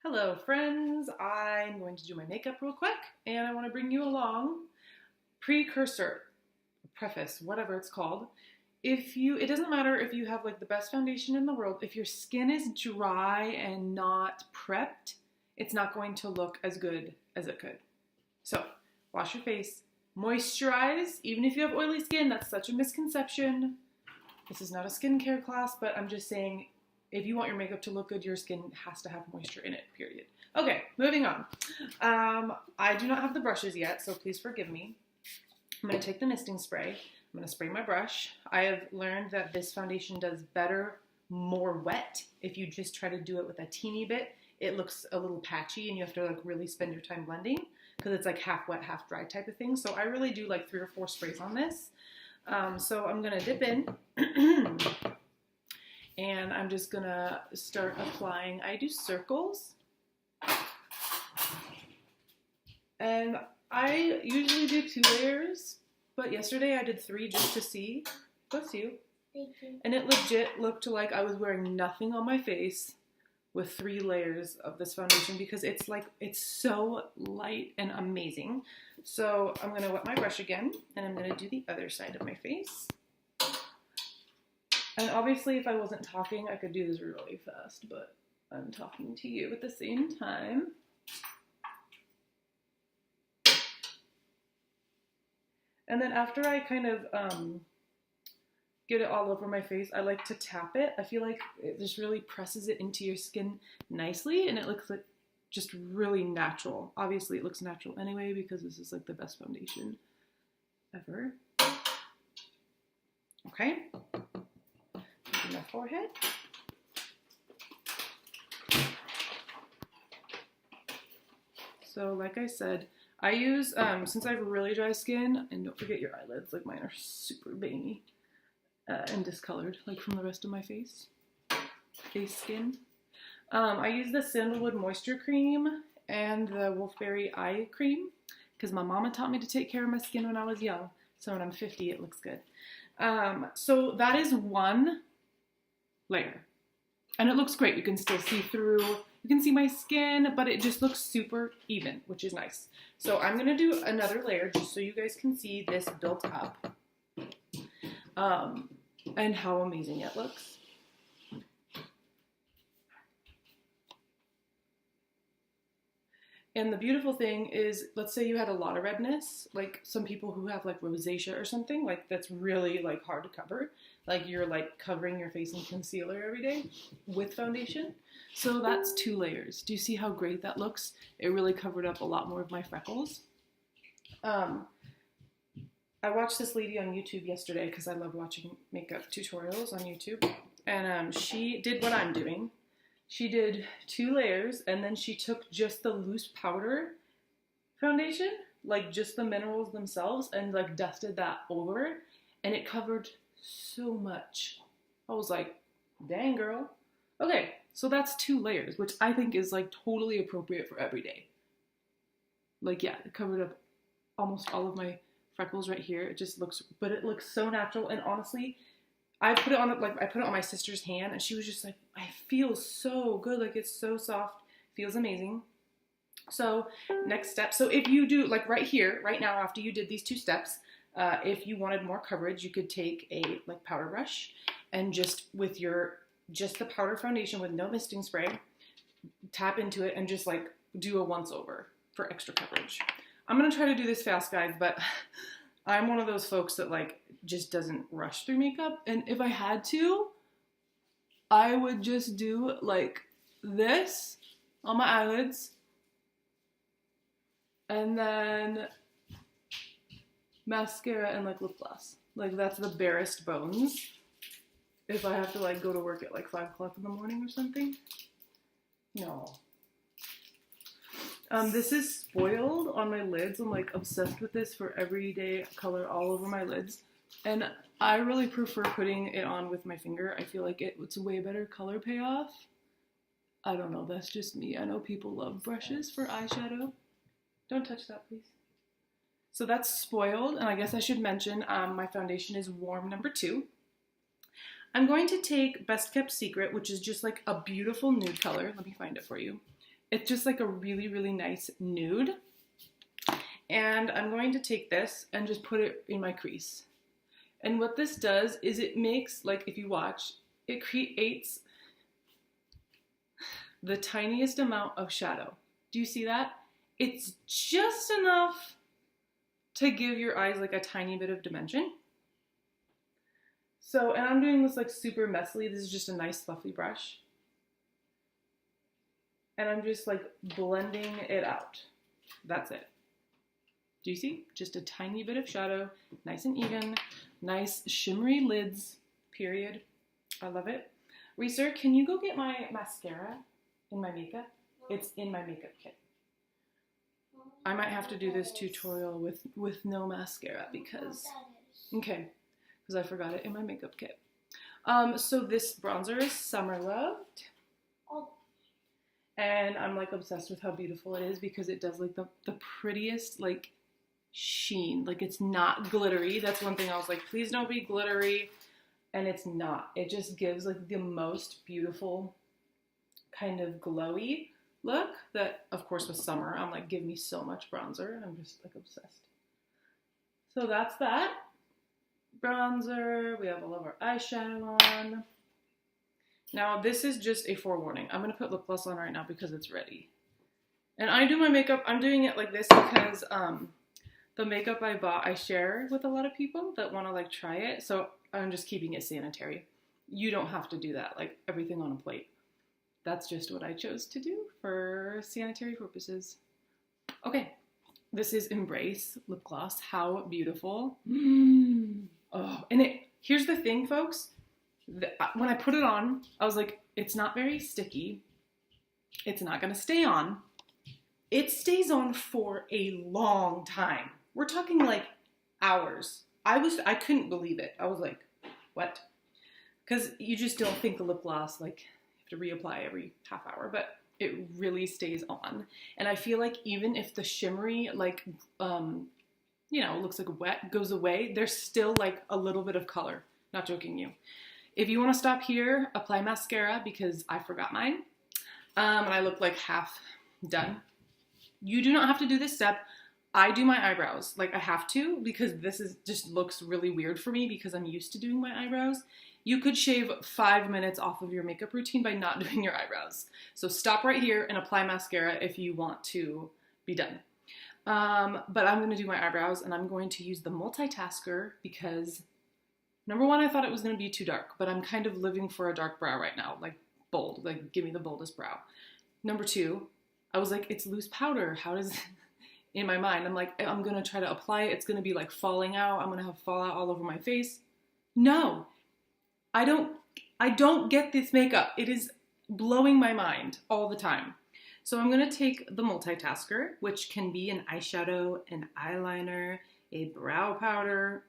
Hello friends, I'm going to do my makeup real quick and I want to bring you along precursor, preface, whatever it's called. It doesn't matter if you have like the best foundation in the world, if your skin is dry and not prepped, it's not going to look as good as it could. So wash your face, moisturize, even if you have oily skin. That's such a misconception. This is not a skincare class, but I'm just saying if you want your makeup to look good, your skin has to have moisture in it, period. Okay, moving on. I do not have the brushes yet, so please forgive me. I'm going to take the misting spray. I'm going to spray my brush. I have learned that this foundation does better more wet. If you just try to do it with a teeny bit, it looks a little patchy and you have to like really spend your time blending because it's like half wet, half dry type of thing. So I really do like 3 or 4 sprays on this. So I'm going to dip in. And I'm just gonna start applying. I do circles. And I usually do 2 layers, but yesterday I did 3 just to see. Bless you. Thank you. And it legit looked like I was wearing nothing on my face with 3 layers of this foundation because it's so light and amazing. So I'm gonna wet my brush again and I'm gonna do the other side of my face. And obviously, if I wasn't talking, I could do this really fast, but I'm talking to you at the same time. And then after I kind of get it all over my face, I like to tap it. I feel like it just really presses it into your skin nicely, and it looks like just really natural. Obviously, it looks natural anyway because this is like the best foundation ever. Okay. My forehead. So like I said, I use, since I have really dry skin, and don't forget your eyelids, like mine are super veiny and discolored, like from the rest of my face skin. I use the Sandalwood Moisture Cream and the Wolfberry Eye Cream because my mama taught me to take care of my skin when I was young. So when I'm 50, it looks good. So that is 1 layer. And it looks great. You can still see through. You can see my skin, but it just looks super even, which is nice. So I'm going to do another layer just so you guys can see this built up and how amazing it looks. And the beautiful thing is, let's say you had a lot of redness, like some people who have like rosacea or something, like that's really like hard to cover. Like you're like covering your face in concealer every day with foundation. So that's 2 layers. Do you see how great that looks? It really covered up a lot more of my freckles. I watched this lady on YouTube yesterday because I love watching makeup tutorials on YouTube. And she did what I'm doing. She did 2 layers and then she took just the loose powder foundation, like just the minerals themselves, and like dusted that over, and it covered so much. I was like, dang girl. Okay, so that's 2 layers, which I think is like totally appropriate for every day. Like yeah, it covered up almost all of my freckles right here. It just looks, but it looks so natural, and honestly, I put it on my sister's hand and she was just like, I feel so good. Like it's so soft, feels amazing. So next step. So if you do like right here, right now, after you did these 2 steps, if you wanted more coverage, you could take a like powder brush and just with just the powder foundation with no misting spray, tap into it and just like do a once over for extra coverage. I'm going to try to do this fast, guys, but I'm one of those folks that like just doesn't rush through makeup. And if I had to, I would just do like this on my eyelids and then mascara and like lip gloss. Like that's the barest bones. If I have to like go to work at like 5 o'clock in the morning or something. No. This is Spoiled on my lids. I'm like obsessed with this for everyday color all over my lids. And I really prefer putting it on with my finger. I feel like it's a way better color payoff. I don't know, that's just me. I know people love brushes for eyeshadow. Don't touch that, please. So that's Spoiled, and I guess I should mention my foundation is Warm number 2. I'm going to take Best Kept Secret, which is just like a beautiful nude color. Let me find it for you. It's just like a really, really nice nude. And I'm going to take this and just put it in my crease. And what this does is it makes, like if you watch, it creates the tiniest amount of shadow. Do you see that? It's just enough to give your eyes like a tiny bit of dimension. So, and I'm doing this like super messily. This is just a nice fluffy brush. And I'm just like blending it out. That's it. Do you see? Just a tiny bit of shadow, nice and even, nice shimmery lids, period. I love it. Reeser, can you go get my mascara in my makeup? It's in my makeup kit. I might have to do this tutorial with no mascara because, okay, because I forgot it in my makeup kit. So this bronzer is Summer Loved. And I'm like obsessed with how beautiful it is because it does like the prettiest like sheen. Like it's not glittery. That's one thing I was like, please don't be glittery. And it's not. It just gives like the most beautiful kind of glowy look that, of course, with summer, I'm like, give me so much bronzer. I'm just like obsessed. So that's that. Bronzer. We have all of our eyeshadow on. Now, this is just a forewarning. I'm going to put lip gloss on right now because it's ready. And I do my makeup, I'm doing it like this because the makeup I bought, I share with a lot of people that want to like try it. So I'm just keeping it sanitary. You don't have to do that, like everything on a plate. That's just what I chose to do for sanitary purposes. Okay, this is Embrace lip gloss. How beautiful. Oh, and here's the thing, folks. When I put it on, I was like, it's not very sticky. It's not going to stay on. It stays on for a long time. We're talking like hours. I couldn't believe it. I was like, what? Because you just don't think the lip gloss, like, you have to reapply every half hour, but it really stays on. And I feel like even if the shimmery, like, you know, looks like wet, goes away, there's still like a little bit of color. Not joking you. If you want to stop here, apply mascara because I forgot mine. And I look like half done. You do not have to do this step. I do my eyebrows. Like I have to because this is just looks really weird for me because I'm used to doing my eyebrows. You could shave 5 minutes off of your makeup routine by not doing your eyebrows. So stop right here and apply mascara if you want to be done. But I'm going to do my eyebrows and I'm going to use the multitasker because number one, I thought it was going to be too dark, but I'm kind of living for a dark brow right now, like bold, like give me the boldest brow. Number two, I was like, it's loose powder. How does, in my mind, I'm like, I'm going to try to apply it. It's going to be like falling out. I'm going to have fallout all over my face. No, I don't get this makeup. It is blowing my mind all the time. So I'm going to take the multitasker, which can be an eyeshadow, an eyeliner, a brow powder.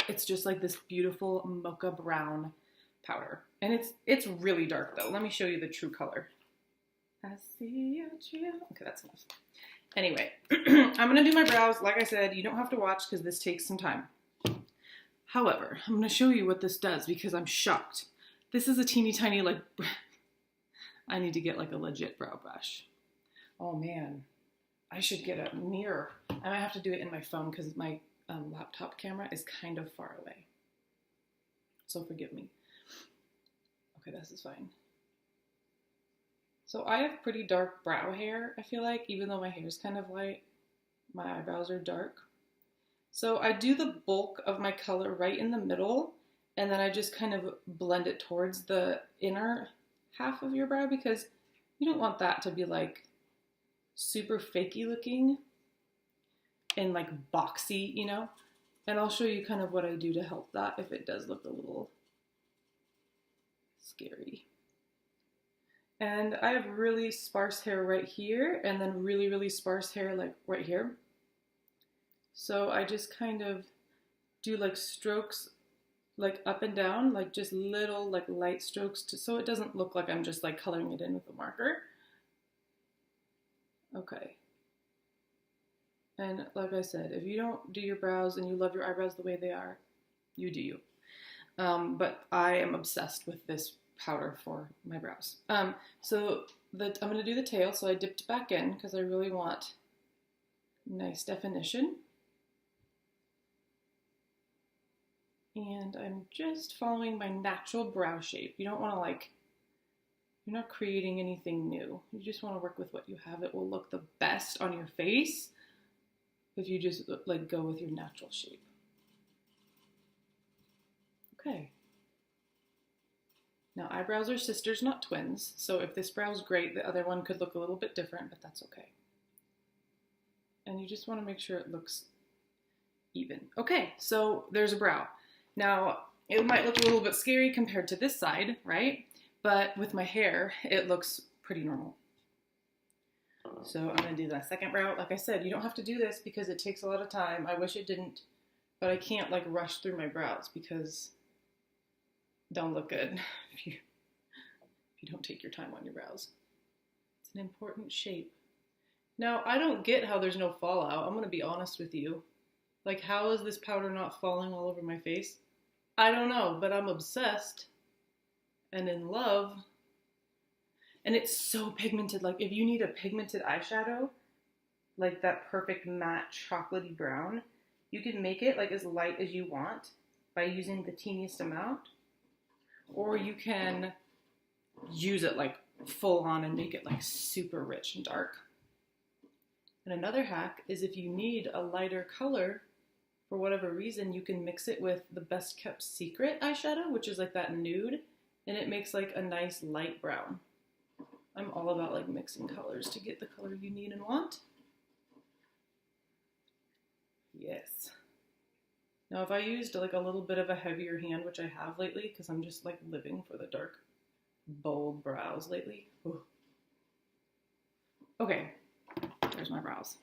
It's just like this beautiful mocha brown powder. And it's really dark though. Let me show you the true color. I see a trio. Okay, that's enough. Anyway, I'm going to do my brows. Like I said, you don't have to watch because this takes some time. However, I'm going to show you what this does because I'm shocked. This is a teeny tiny, like, I need to get like a legit brow brush. Oh man, I should get a mirror. I might have to do it in my phone because my laptop camera is kind of far away. So forgive me. Okay, this is fine. So I have pretty dark brow hair, I feel like, even though my hair is kind of light. My eyebrows are dark. So I do the bulk of my color right in the middle, and then I just kind of blend it towards the inner half of your brow because you don't want that to be like super fakey looking and like boxy, you know? And I'll show you kind of what I do to help that if it does look a little scary. And I have really sparse hair right here and then really, really sparse hair like right here. So I just kind of do like strokes like up and down, like just little like light strokes so it doesn't look like I'm just like coloring it in with a marker. Okay. And like I said, if you don't do your brows and you love your eyebrows the way they are, you do you. But I am obsessed with this powder for my brows. So I'm going to do the tail, so I dipped back in because I really want nice definition. And I'm just following my natural brow shape. You don't want to like, you're not creating anything new. You just want to work with what you have. It will look the best on your face if you just like go with your natural shape. Okay. Now eyebrows are sisters, not twins. So if this brow's great, the other one could look a little bit different, but that's okay. And you just want to make sure it looks even. Okay, so there's a brow. Now, it might look a little bit scary compared to this side, right? But with my hair, it looks pretty normal. So I'm going to do the second brow. Like I said, you don't have to do this because it takes a lot of time. I wish it didn't, but I can't like rush through my brows because they don't look good if you don't take your time on your brows. It's an important shape. Now, I don't get how there's no fallout. I'm going to be honest with you. Like, how is this powder not falling all over my face? I don't know, but I'm obsessed and in love. And it's so pigmented. Like, if you need a pigmented eyeshadow, like that perfect matte chocolatey brown, you can make it like as light as you want by using the teeniest amount. Or you can use it like full on and make it like super rich and dark. And another hack is if you need a lighter color, for whatever reason, you can mix it with the Best Kept Secret eyeshadow, which is like that nude, and it makes like a nice light brown. I'm all about like mixing colors to get the color you need and want. Yes. Now if I used like a little bit of a heavier hand, which I have lately, because I'm just like living for the dark, bold brows lately. Ooh. Okay. There's my brows.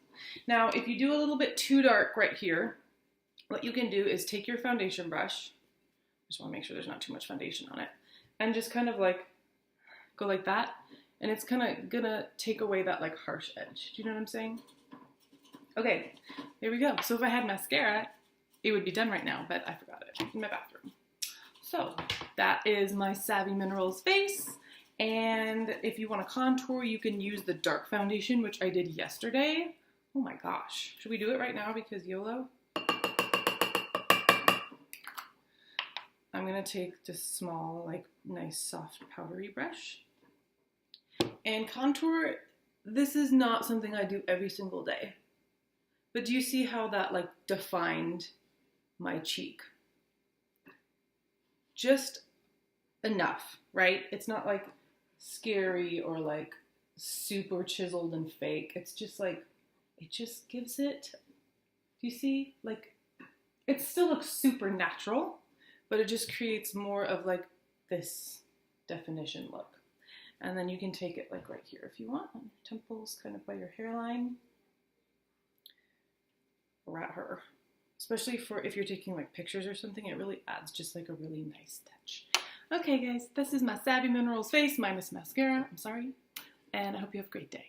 Now, if you do a little bit too dark right here, what you can do is take your foundation brush, just want to make sure there's not too much foundation on it, and just kind of like go like that, and it's kind of gonna take away that like harsh edge. Do you know what I'm saying? Okay, there we go. So if I had mascara, it would be done right now, but I forgot it in my bathroom. So that is my Savvy Minerals face. And if you want to contour, you can use the dark foundation, which I did yesterday. Oh my gosh. Should we do it right now because YOLO? I'm going to take this small, like, nice, soft, powdery brush. And contour, this is not something I do every single day. But do you see how that, like, defined my cheek? Just enough, right? It's not, like, scary or like super chiseled and fake. It's just like, it just gives it, do you see? Like, it still looks super natural, but it just creates more of like this definition look. And then you can take it like right here if you want, on your temples, kind of by your hairline. Rat her. Especially for if you're taking like pictures or something, it really adds just like a really nice touch. Okay guys, this is my Savvy Minerals face minus mascara, I'm sorry, and I hope you have a great day.